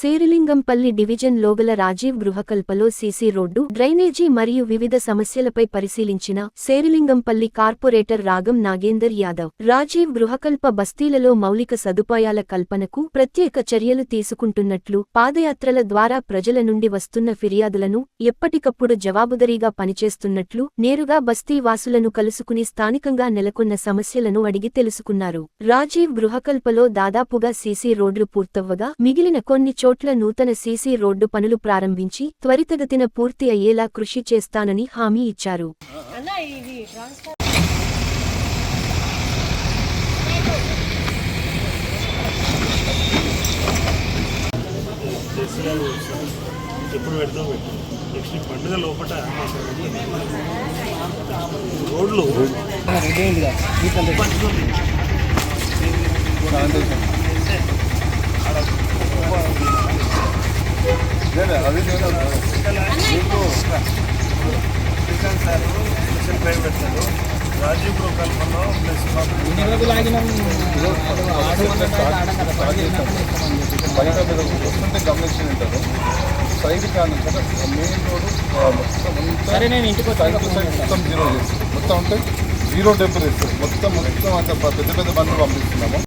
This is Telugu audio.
శేరిలింగంపల్లి డివిజన్ లోగల రాజీవ్ గృహకల్పలో సీసీ రోడ్డు, డ్రైనేజీ మరియు వివిధ సమస్యలపై పరిశీలించిన శేరిలింగంపల్లి కార్పొరేటర్ రాగం నాగేందర్ యాదవ్, రాజీవ్ గృహకల్ప బస్తీలలో మౌలిక సదుపాయాల కల్పనకు ప్రత్యేక చర్యలు తీసుకుంటున్నట్లు, పాదయాత్రల ద్వారా ప్రజల నుండి వస్తున్న ఫిర్యాదులను ఎప్పటికప్పుడు జవాబుదారీగా పనిచేస్తున్నట్లు, నేరుగా బస్తీ వాసులను కలుసుకుని స్థానికంగా నెలకొన్న సమస్యలను అడిగి తెలుసుకున్నారు. రాజీవ్ గృహకల్పలో దాదాపుగా సీసీ రోడ్లు పూర్తవ్వగా మిగిలిన కొన్ని చోట్ల నూతన సీసీ రోడ్డు పనులు ప్రారంభించి త్వరితగతిన పూర్తి అయ్యేలా కృషి చేస్తానని హామీ ఇచ్చారు. పండుగ లోపల రోడ్లు పెట్టారు. రాజీవ్ గృహకల్పలో బయట మీరు వస్తుంటే గమనించి ఉంటారు. సైడ్ కానీ మెయిన్ రోడ్డు మొత్తం జీరో చేస్తారు. మొత్తం అంటే జీరో డెబ్బర్ వేస్తారు. మొత్తం అంత పెద్ద పెద్ద బండ్లు పంపిస్తున్నాము.